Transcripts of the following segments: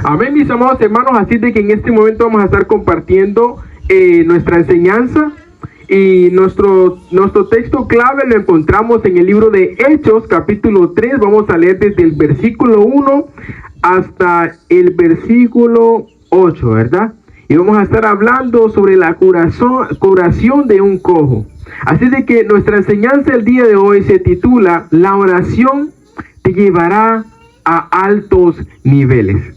Amén, mis amados hermanos. Así de que en este momento vamos a estar compartiendo nuestra enseñanza. Y nuestro texto clave lo encontramos en el libro de Hechos, capítulo 3. Vamos a leer desde el versículo 1 hasta el versículo 8, ¿verdad? Y vamos a estar hablando sobre la curación de un cojo. Así de que nuestra enseñanza el día de hoy se titula La oración te llevará a altos niveles.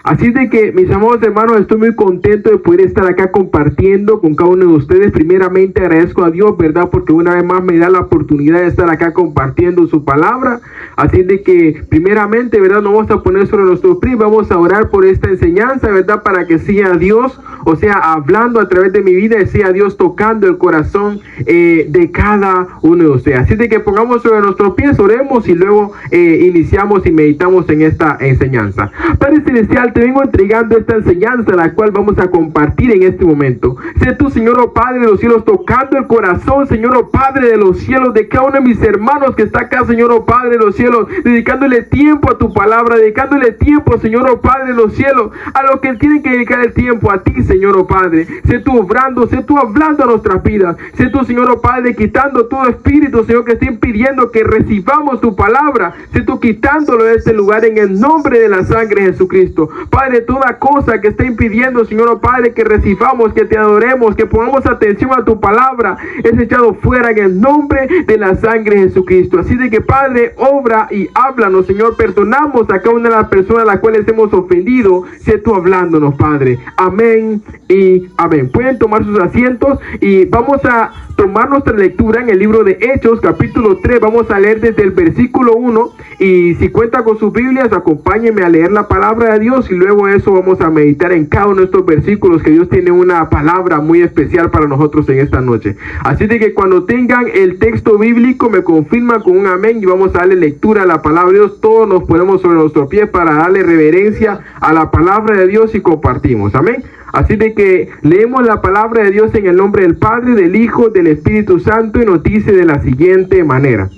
Así de que, mis amados hermanos, estoy muy contento de poder estar acá compartiendo con cada uno de ustedes. Primeramente agradezco a Dios, ¿verdad? Porque una vez más me da la oportunidad de estar acá compartiendo su palabra. Así de que, primeramente, ¿verdad? Nos vamos a poner sobre nuestros pies, vamos a orar por esta enseñanza, ¿verdad? Para que sea Dios, o sea, hablando a través de mi vida, y sea Dios tocando el corazón de cada uno de ustedes. Así de que pongamos sobre nuestros pies, oremos y luego iniciamos y meditamos en esta enseñanza. Padre Celestial, te vengo entregando esta enseñanza, la cual vamos a compartir en este momento. Sé tú, Señor, oh Padre de los cielos, tocando el corazón, Señor, oh Padre de los cielos, de cada uno de mis hermanos que está acá, Señor, oh Padre de los cielos, dedicándole tiempo a tu palabra, dedicándole tiempo, Señor, oh Padre de los cielos, a lo que tienen que dedicar el tiempo a ti, Señor, oh Padre. Sé tú obrando, sé tú hablando a nuestras vidas. Sé tú, Señor, oh Padre, quitando todo espíritu, Señor, que esté impidiendo que recibamos tu palabra. Sé tú quitándolo de este lugar en el nombre de la sangre de Jesucristo. Padre, toda cosa que esté impidiendo, Señor, oh Padre, que recibamos, que te adoremos, que pongamos atención a tu palabra, es echado fuera en el nombre de la sangre de Jesucristo. Así de que, Padre, obra y háblanos, Señor. Perdonamos a cada una de las personas a las cuales hemos ofendido. Sé tú hablándonos, Padre. Amén y amén. Pueden tomar sus asientos y vamos a tomar nuestra lectura en el libro de Hechos, capítulo 3. Vamos a leer desde el versículo 1. Y si cuenta con sus Biblias, acompáñenme a leer la palabra de Dios y luego eso vamos a meditar en cada uno de estos versículos, que Dios tiene una palabra muy especial para nosotros en esta noche. Así de que cuando tengan el texto bíblico me confirman con un amén y vamos a darle lectura a la palabra de Dios. Todos nos ponemos sobre nuestros pies para darle reverencia a la palabra de Dios y compartimos. Amén. Así de que leemos la palabra de Dios en el nombre del Padre, del Hijo, del Espíritu Santo, y nos dice de la siguiente manera.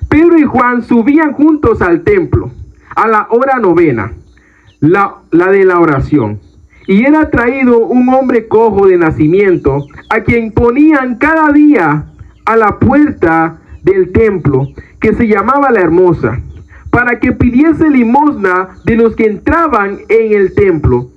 Pedro y Juan subían juntos al templo a la hora novena, la de la oración. Y era traído un hombre cojo de nacimiento, a quien ponían cada día a la puerta del templo, que se llamaba La Hermosa, para que pidiese limosna de los que entraban en el templo.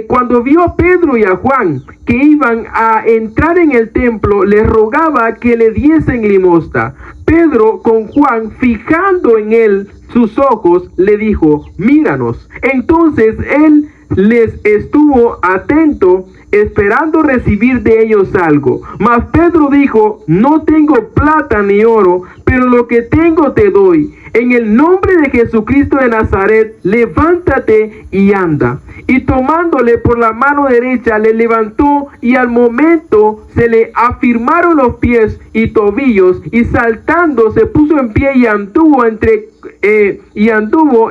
Cuando vio a Pedro y a Juan que iban a entrar en el templo, les rogaba que le diesen limosna. Pedro, con Juan, fijando en él sus ojos, le dijo: míranos. Entonces él les estuvo atento, esperando recibir de ellos algo. Mas Pedro dijo: no tengo plata ni oro, pero lo que tengo te doy. En el nombre de Jesucristo de Nazaret, levántate y anda. Y tomándole por la mano derecha, le levantó, y al momento se le afirmaron los pies y tobillos, y saltando se puso en pie y anduvo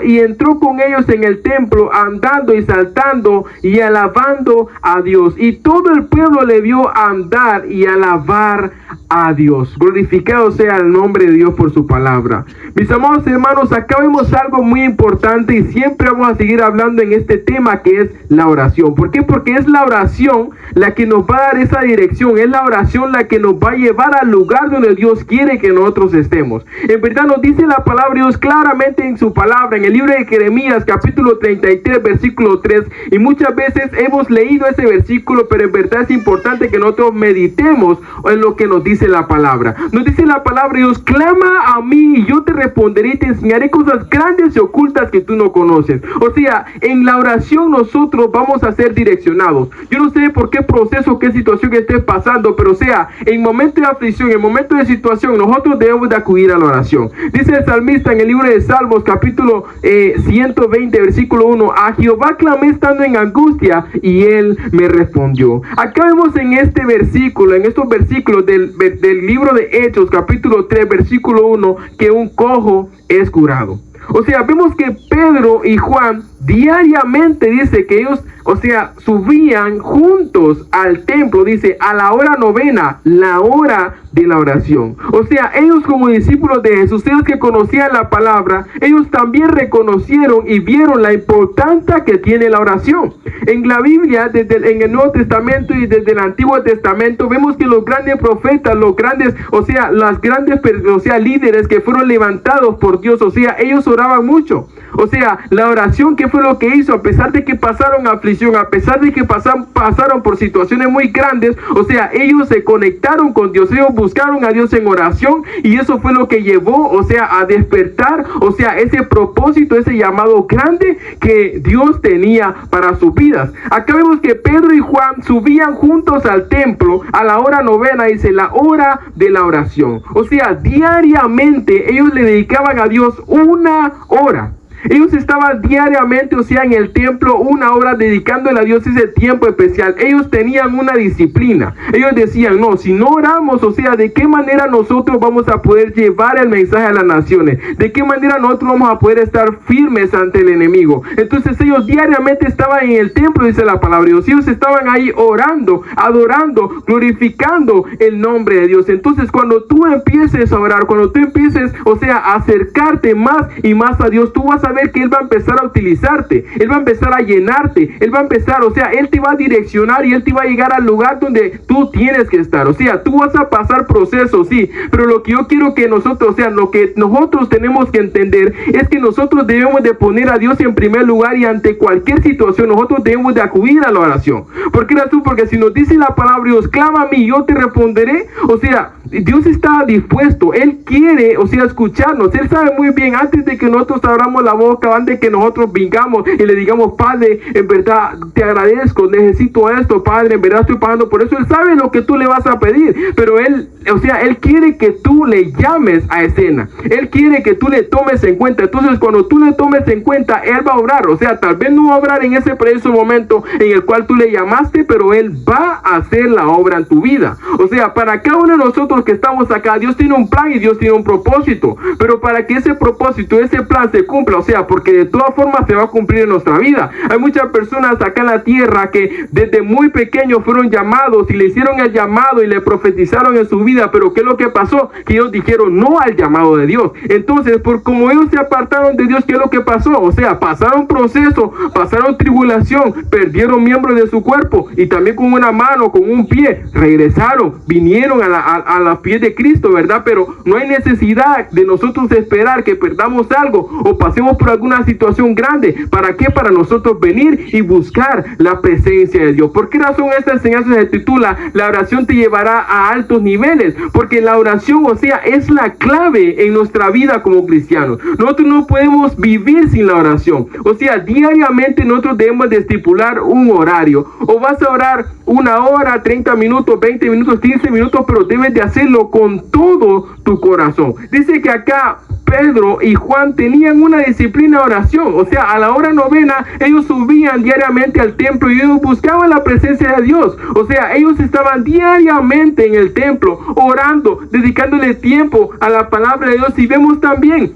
y entró con ellos en el templo, andando y saltando y alabando a Dios. Y todo el pueblo le vio andar y alabar a Dios. Glorificado sea el nombre de Dios por su palabra. Mis amados hermanos, acá vemos algo muy importante y siempre vamos a seguir hablando en este tema, que es la oración. ¿Por qué? Porque es la oración la que nos va a dar esa dirección, es la oración la que nos va a llevar al lugar donde Dios quiere que nosotros estemos. En verdad nos dice la palabra de Dios claramente en su palabra, en el libro de Jeremías, capítulo 33, versículo 3, y muchas veces hemos leído ese versículo, pero en verdad es importante que nosotros meditemos en lo que nos dice la palabra. Nos dice la palabra de Dios: clama a mí y yo te responderé y te enseñaré cosas grandes y ocultas que tú no conoces. O sea, en la oración nosotros vamos a ser direccionados. Yo no sé por qué proceso, qué situación estés pasando, pero sea, en momentos de aflicción, en momentos de situación, nosotros debemos de acudir a la oración. Dice el salmista en el libro de Salmos, capítulo 120, versículo 1: a Jehová clamé estando en angustia y él me respondió. Acá vemos en este versículo, en estos versículos del libro de Hechos, capítulo 3, versículo 1, que un cojo es curado. O sea, vemos que Pedro y Juan diariamente dice que ellos, o sea, subían juntos al templo, dice, a la hora novena, la hora de la oración. O sea, ellos como discípulos de Jesús, ellos que conocían la palabra, ellos también reconocieron y vieron la importancia que tiene la oración. En la Biblia, en el Nuevo Testamento y desde el Antiguo Testamento, vemos que los grandes profetas, los grandes, o sea, las grandes, o sea, líderes que fueron levantados por Dios, o sea, ellos oraban mucho. O sea, la oración, ¿qué fue lo que hizo? A pesar de que pasaron aflicción, a pesar de que pasaron por situaciones muy grandes, o sea, ellos se conectaron con Dios, ellos buscaron a Dios en oración, y eso fue lo que llevó, o sea, a despertar, o sea, ese propósito, ese llamado grande que Dios tenía para sus vidas. Acá vemos que Pedro y Juan subían juntos al templo a la hora novena, dice, la hora de la oración. O sea, diariamente ellos le dedicaban a Dios una hora. Ellos estaban diariamente, o sea, en el templo, una hora dedicándole a Dios ese tiempo especial. Ellos tenían una disciplina. Ellos decían, no, si no oramos, o sea, ¿de qué manera nosotros vamos a poder llevar el mensaje a las naciones? ¿De qué manera nosotros vamos a poder estar firmes ante el enemigo? Entonces ellos diariamente estaban en el templo, dice la palabra de Dios. Ellos estaban ahí orando, adorando, glorificando el nombre de Dios. Entonces cuando tú empieces a orar, cuando tú empieces, o sea, a acercarte más y más a Dios, tú vas a ver que Él va a empezar a utilizarte, Él va a empezar a llenarte, Él va a empezar, o sea, Él te va a direccionar y Él te va a llegar al lugar donde tú tienes que estar. O sea, tú vas a pasar procesos, sí, pero lo que yo quiero que nosotros, o sea, lo que nosotros tenemos que entender es que nosotros debemos de poner a Dios en primer lugar, y ante cualquier situación nosotros debemos de acudir a la oración. ¿Por qué razón? Porque si nos dice la palabra Dios, clama a mí, yo te responderé. O sea, Dios está dispuesto, Él quiere, o sea, escucharnos. Él sabe muy bien, antes de que nosotros abramos la boca, antes de que nosotros vengamos y le digamos, Padre, en verdad te agradezco, necesito esto, Padre, en verdad estoy pagando por eso. Él sabe lo que tú le vas a pedir, pero Él, o sea, Él quiere que tú le llames a escena. Él quiere que tú le tomes en cuenta. Entonces, cuando tú le tomes en cuenta, Él va a obrar. O sea, tal vez no va a obrar en ese preciso momento en el cual tú le llamaste, pero Él va a hacer la obra en tu vida. O sea, para cada uno de nosotros que estamos acá, Dios tiene un plan y Dios tiene un propósito, pero para que ese propósito, ese plan se cumpla, o sea, porque de todas formas se va a cumplir en nuestra vida. Hay muchas personas acá en la tierra que desde muy pequeños fueron llamados y le hicieron el llamado y le profetizaron en su vida, pero ¿qué es lo que pasó? Que ellos dijeron no al llamado de Dios. Entonces, por como ellos se apartaron de Dios, ¿qué es lo que pasó? O sea, pasaron proceso, pasaron tribulación, perdieron miembros de su cuerpo, y también con una mano, con un pie, regresaron, vinieron a los pies de Cristo, ¿verdad? Pero no hay necesidad de nosotros esperar que perdamos algo o pasemos por alguna situación grande. ¿Para qué? Para nosotros venir y buscar la presencia de Dios. ¿Por qué razón esta enseñanza se titula La oración te llevará a altos niveles? Porque la oración, o sea, es la clave en nuestra vida como cristianos. Nosotros no podemos vivir sin la oración. O sea, diariamente nosotros debemos de estipular un horario. O vas a orar 1 hora, 30 minutos, 20 minutos, 15 minutos, pero debes de hacerlo con todo tu corazón. Dice que acá Pedro y Juan tenían una disciplina de oración. O sea, a la hora novena ellos subían diariamente al templo y ellos buscaban la presencia de Dios. O sea, ellos estaban diariamente en el templo orando, dedicándole tiempo a la palabra de Dios. Y vemos también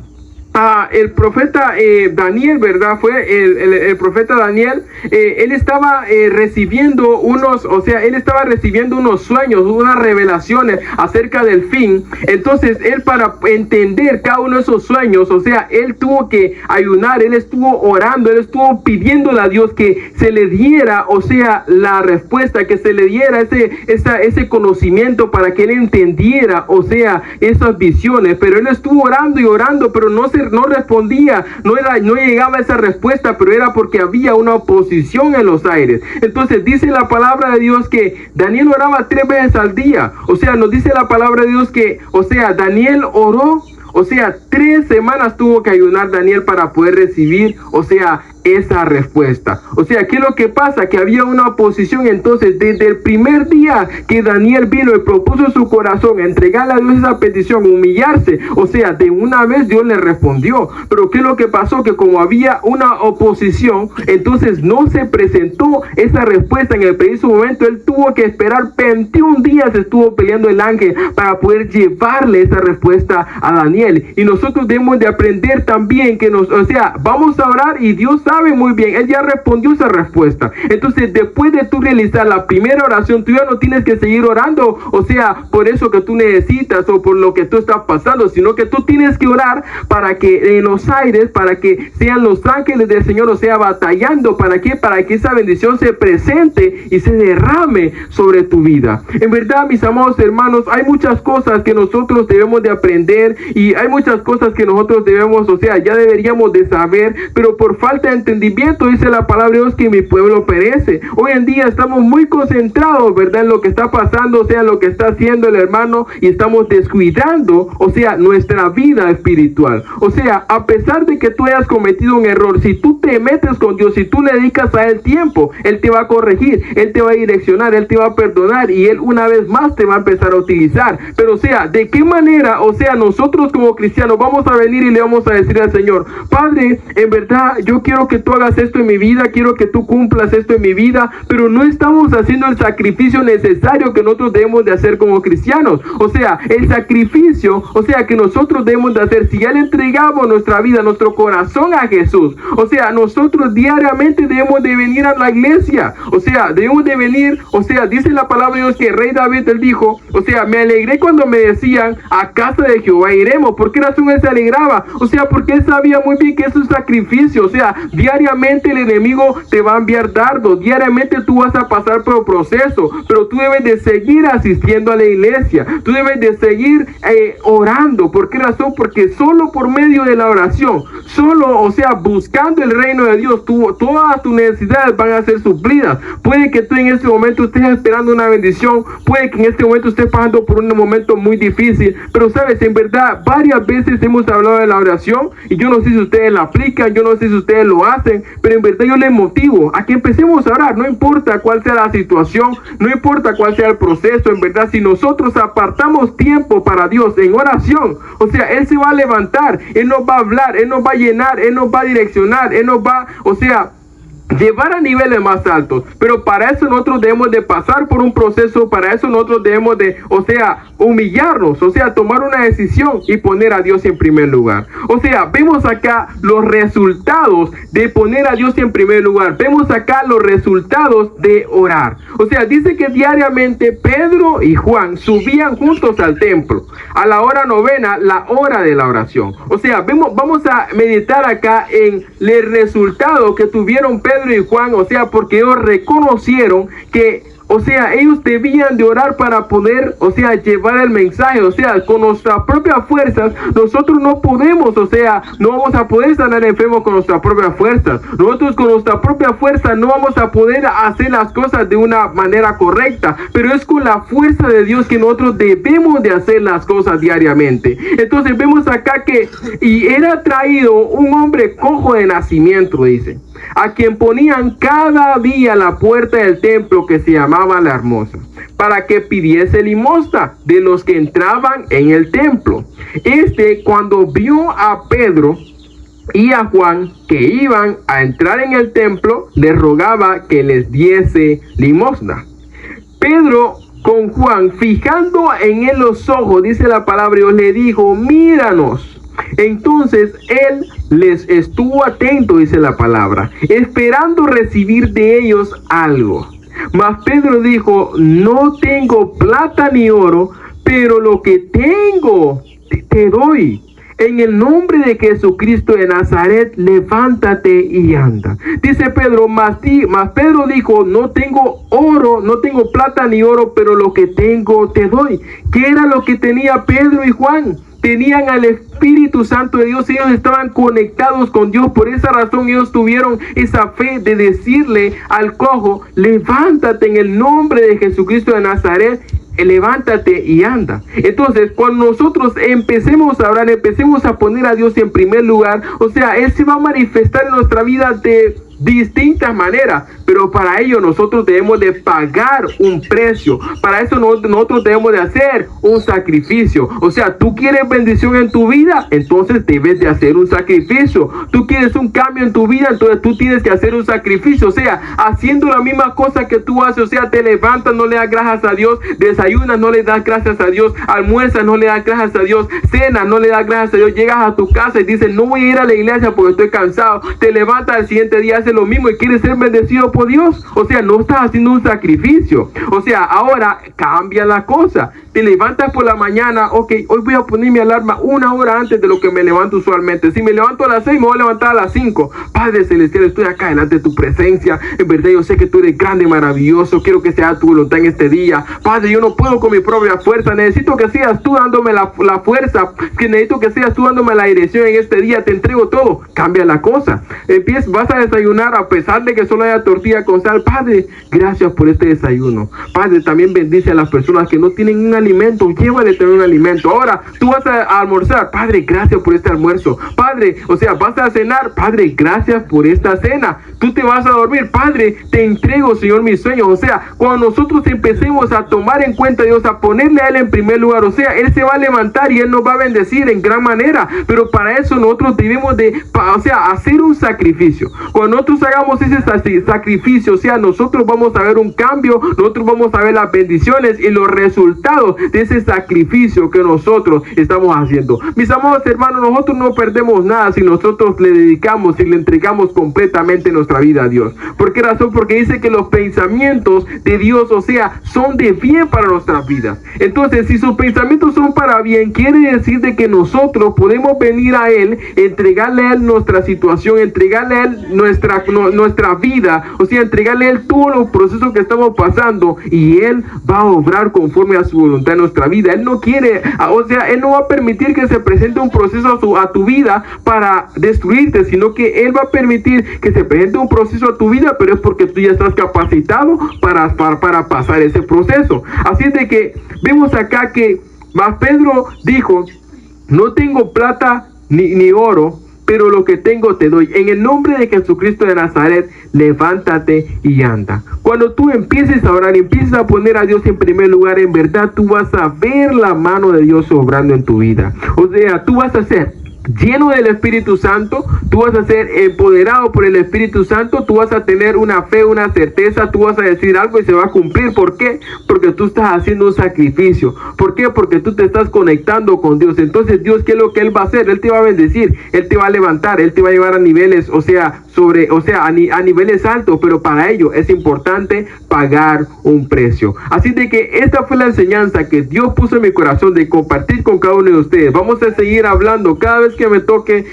el profeta Daniel, ¿verdad? Fue el profeta Daniel. Él estaba recibiendo unos sueños, unas revelaciones acerca del fin. Entonces él, para entender cada uno de esos sueños, o sea, él tuvo que ayunar, él estuvo orando, él estuvo pidiéndole a Dios que se le diera, o sea, la respuesta, que se le diera ese conocimiento para que él entendiera, o sea, esas visiones. Pero él estuvo orando y orando, pero no respondía, no llegaba esa respuesta, pero era porque había una oposición en los aires. Entonces dice la palabra de Dios que Daniel oraba 3 veces al día. O sea, nos dice la palabra de Dios que, o sea, Daniel oró, o sea, 3 semanas tuvo que ayunar Daniel para poder recibir, o sea, esa respuesta. O sea, ¿qué es lo que pasa? Que había una oposición. Entonces, desde el primer día que Daniel vino y propuso en su corazón entregarle a Dios esa petición, humillarse, o sea, de una vez Dios le respondió. Pero ¿qué es lo que pasó? Que como había una oposición, entonces no se presentó esa respuesta en el preciso momento. Él tuvo que esperar 21 días, estuvo peleando el ángel para poder llevarle esa respuesta a Daniel. Y nosotros debemos de aprender también que o sea, vamos a orar y Dios sabe muy bien, Él ya respondió esa respuesta. Entonces, después de tú realizar la primera oración, tú ya no tienes que seguir orando, o sea, por eso que tú necesitas o por lo que tú estás pasando, sino que tú tienes que orar para que en los aires, para que sean los ángeles del Señor, o sea, batallando. ¿Para qué? Para que esa bendición se presente y se derrame sobre tu vida. En verdad, mis amados hermanos, hay muchas cosas que nosotros debemos de aprender y hay muchas cosas que nosotros debemos, o sea, ya deberíamos de saber, pero por falta de entendimiento, dice la palabra de Dios, que mi pueblo perece. Hoy en día estamos muy concentrados, ¿verdad?, en lo que está pasando, o sea, en lo que está haciendo el hermano, y estamos descuidando, o sea, nuestra vida espiritual. O sea, a pesar de que tú hayas cometido un error, si tú te metes con Dios, si tú le dedicas a Él tiempo, Él te va a corregir, Él te va a direccionar, Él te va a perdonar y Él una vez más te va a empezar a utilizar. Pero o sea, ¿de qué manera, o sea, nosotros como cristianos vamos a venir y le vamos a decir al Señor: Padre, en verdad yo quiero que tú hagas esto en mi vida, quiero que tú cumplas esto en mi vida, pero no estamos haciendo el sacrificio necesario que nosotros debemos de hacer como cristianos? O sea, el sacrificio, o sea, que nosotros debemos de hacer, si ya le entregamos nuestra vida, nuestro corazón a Jesús, o sea, nosotros diariamente debemos de venir a la iglesia, o sea, debemos de venir, o sea, dice la palabra de Dios que el rey David, él dijo, o sea, me alegré cuando me decían: a casa de Jehová iremos. ¿Por qué razón él se alegraba? O sea, porque él sabía muy bien que es un sacrificio. O sea, diariamente el enemigo te va a enviar dardos, diariamente tú vas a pasar por el proceso, pero tú debes de seguir asistiendo a la iglesia, tú debes de seguir orando. ¿Por qué razón? Porque solo por medio de la oración, solo, o sea, buscando el reino de Dios, todas tus necesidades van a ser suplidas. Puede que tú en este momento estés esperando una bendición, puede que en este momento estés pasando por un momento muy difícil, pero sabes, en verdad, varias veces hemos hablado de la oración y yo no sé si ustedes la aplican, yo no sé si ustedes lo hacen, pero en verdad yo les motivo a que empecemos a orar. No importa cuál sea la situación, no importa cuál sea el proceso, en verdad, si nosotros apartamos tiempo para Dios en oración, o sea, Él se va a levantar, Él nos va a hablar, Él nos va a llenar, Él nos va a direccionar, Él nos va, o sea, llevar a niveles más altos. Pero para eso nosotros debemos de pasar por un proceso, para eso nosotros debemos de, o sea, humillarnos, o sea, tomar una decisión y poner a Dios en primer lugar. O sea, vemos acá los resultados de poner a Dios en primer lugar, vemos acá los resultados de orar. O sea, dice que diariamente Pedro y Juan subían juntos al templo a la hora novena, la hora de la oración. O sea, vamos a meditar acá en el resultado que tuvieron Pedro y Juan, o sea, porque ellos reconocieron que, o sea, ellos debían de orar para poder, o sea, llevar el mensaje. O sea, con nuestras propias fuerzas, nosotros no podemos, o sea, no vamos a poder sanar enfermos con nuestras propias fuerzas. Nosotros con nuestra propia fuerza no vamos a poder hacer las cosas de una manera correcta, pero es con la fuerza de Dios que nosotros debemos de hacer las cosas diariamente. Entonces vemos acá que, y era traído un hombre cojo de nacimiento, dice, a quien ponían cada día a la puerta del templo, que se llamaba La Hermosa, para que pidiese limosna de los que entraban en el templo. Cuando vio a Pedro y a Juan que iban a entrar en el templo, les rogaba que les diese limosna. Pedro con Juan, fijando en él los ojos, dice la palabra de Dios, le dijo: míranos. Entonces él les estuvo atento, dice la palabra, esperando recibir de ellos algo. Mas Pedro dijo: no tengo plata ni oro, pero lo que tengo te doy. En el nombre de Jesucristo de Nazaret, levántate y anda. Dice Pedro, mas Pedro dijo: no tengo oro, no tengo plata ni oro, pero lo que tengo te doy. ¿Qué era lo que tenía Pedro y Juan? Tenían al Espíritu Santo de Dios, ellos estaban conectados con Dios. Por esa razón ellos tuvieron esa fe de decirle al cojo: levántate en el nombre de Jesucristo de Nazaret, levántate y anda. Entonces, cuando nosotros empecemos a orar, empecemos a poner a Dios en primer lugar, o sea, Él se va a manifestar en nuestra vida de distintas maneras, pero para ello nosotros debemos de pagar un precio. Para eso nosotros debemos de hacer un sacrificio. O sea, tú quieres bendición en tu vida, entonces debes de hacer un sacrificio. Tú quieres un cambio en tu vida, entonces tú tienes que hacer un sacrificio. O sea, haciendo la misma cosa que tú haces, o sea, te levantas, no le das gracias a Dios, desayunas, no le das gracias a Dios, almuerzas, no le das gracias a Dios, cenas, no le das gracias a Dios, llegas a tu casa y dices, no voy a ir a la iglesia porque estoy cansado, te levantas al siguiente día, haces lo mismo y quieres ser bendecido por Dios. O sea, no estás haciendo un sacrificio. O sea, ahora cambia la cosa. Te levantas por la mañana, ok, hoy voy a poner mi alarma 1 hora antes de lo que me levanto usualmente. Si me levanto a las 6, me voy a levantar a las 5. Padre Celestial, estoy acá delante de tu presencia. En verdad yo sé que tú eres grande y maravilloso. Quiero que sea tu voluntad en este día. Padre, yo no puedo con mi propia fuerza. Necesito que seas tú dándome la fuerza. Que necesito que seas tú dándome la dirección en este día. Te entrego todo. Cambia la cosa. Vas a desayunar a pesar de que solo haya tortilla con sal. Padre, gracias por este desayuno. Padre, también bendice a las personas que no tienen un alimento. Llévale también un alimento. Ahora, tú vas a almorzar. Padre, gracias por este almuerzo. Padre, o sea, vas a cenar. Padre, gracias por esta cena. Tú te vas a dormir. Padre, te entrego, Señor, mis sueños. O sea, cuando nosotros empecemos a tomar en cuenta a Dios, a ponerle a Él en primer lugar, o sea, Él se va a levantar y Él nos va a bendecir en gran manera. Pero para eso nosotros debemos de, o sea, hacer un sacrificio. Cuando nosotros hagamos ese sacrificio, o sea, nosotros vamos a ver un cambio, nosotros vamos a ver las bendiciones y los resultados de ese sacrificio que nosotros estamos haciendo. Mis amados hermanos, nosotros no perdemos nada si nosotros le dedicamos y le entregamos completamente nuestra vida a Dios. ¿Por qué razón? Porque dice que los pensamientos de Dios, o sea, son de bien para nuestras vidas. Entonces, si sus pensamientos son para bien, quiere decir de que nosotros podemos venir a Él, entregarle a Él nuestra situación, entregarle a Él nuestra vida, o sea, entregarle a Él todos los procesos que estamos pasando y Él va a obrar conforme a su voluntad en nuestra vida. Él no quiere, o sea, Él no va a permitir que se presente un proceso a tu vida para destruirte, sino que Él va a permitir que se presente un proceso a tu vida, pero es porque tú ya estás capacitado para pasar ese proceso. Así es de que vemos acá que más Pedro dijo, no tengo plata ni oro, pero lo que tengo te doy. En el nombre de Jesucristo de Nazaret, levántate y anda. Cuando tú empieces a orar y empieces a poner a Dios en primer lugar, en verdad tú vas a ver la mano de Dios obrando en tu vida. O sea, tú vas a ser lleno del Espíritu Santo, tú vas a ser empoderado por el Espíritu Santo, tú vas a tener una fe, una certeza, tú vas a decir algo y se va a cumplir. ¿Por qué? Porque tú estás haciendo un sacrificio. ¿Por qué? Porque tú te estás conectando con Dios. Entonces Dios, ¿qué es lo que Él va a hacer? Él te va a bendecir, Él te va a levantar, Él te va a llevar a niveles, a niveles altos, pero para ello es importante pagar un precio. Así de que esta fue la enseñanza que Dios puso en mi corazón de compartir con cada uno de ustedes. Vamos a seguir hablando cada vez que me toque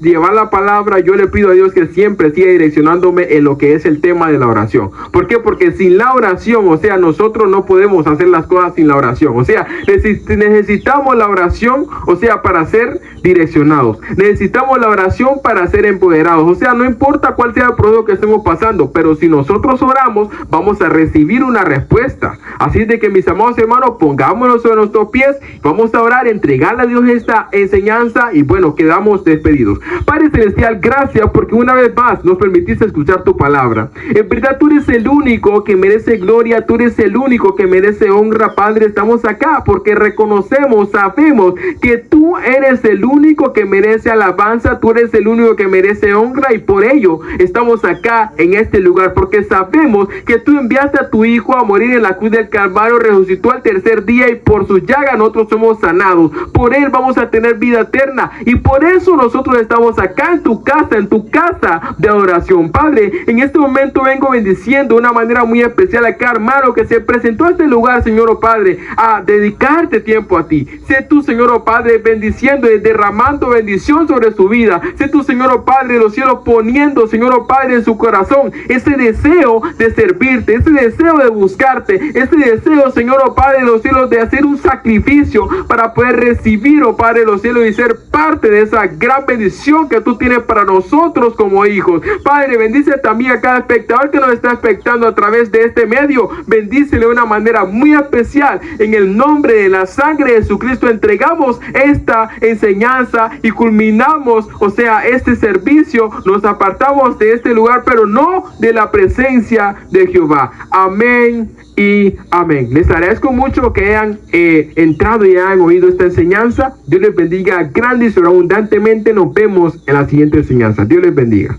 llevar la palabra. Yo le pido a Dios que siempre siga direccionándome en lo que es el tema de la oración. ¿Por qué? Porque sin la oración, o sea, nosotros no podemos hacer las cosas sin la oración. O sea, necesitamos la oración, o sea, para ser direccionados. Necesitamos la oración para ser empoderados. O sea, no importa cuál sea el proceso que estemos pasando, pero si nosotros oramos, vamos a recibir una respuesta. Así de que, mis amados hermanos, pongámonos sobre nuestros pies, vamos a orar, entregarle a Dios esta enseñanza y bueno, quedamos despedidos. Padre Celestial, gracias porque una vez más nos permitiste escuchar tu palabra. En verdad tú eres el único que merece gloria, tú eres el único que merece honra, Padre. Estamos acá porque reconocemos, sabemos que tú eres el único que merece alabanza, tú eres el único que merece honra y por ello estamos acá en este lugar, porque sabemos que tú enviaste a tu Hijo a morir en la cruz del Calvario, resucitó al tercer día y por su llaga nosotros somos sanados. Por Él vamos a tener vida eterna. Y por eso nosotros estamos acá en tu casa de adoración. Padre, en este momento vengo bendiciendo de una manera muy especial a cada hermano que se presentó a este lugar, Señor, oh Padre, a dedicarte tiempo a ti. Sé tú, Señor, oh Padre, bendiciendo y derramando bendición sobre su vida. Sé tú, Señor, oh Padre, los cielos poniendo, Señor, oh Padre, en su corazón ese deseo de servirte, ese deseo de buscarte, ese deseo, Señor, oh Padre, de los cielos, de hacer un sacrificio para poder recibir, oh Padre, de los cielos y ser parte de esa gran bendición que tú tienes para nosotros como hijos. Padre, bendice también a cada espectador que nos está espectando a través de este medio. Bendícele de una manera muy especial. En el nombre de la sangre de Jesucristo entregamos esta enseñanza y culminamos, o sea, este servicio. Nos apartamos de este lugar, pero no de la presencia de Jehová. Amén y amén. Les agradezco mucho que hayan entrado y hayan oído esta enseñanza. Dios les bendiga grande y sobreabundantemente. Nos vemos en la siguiente enseñanza. Dios les bendiga.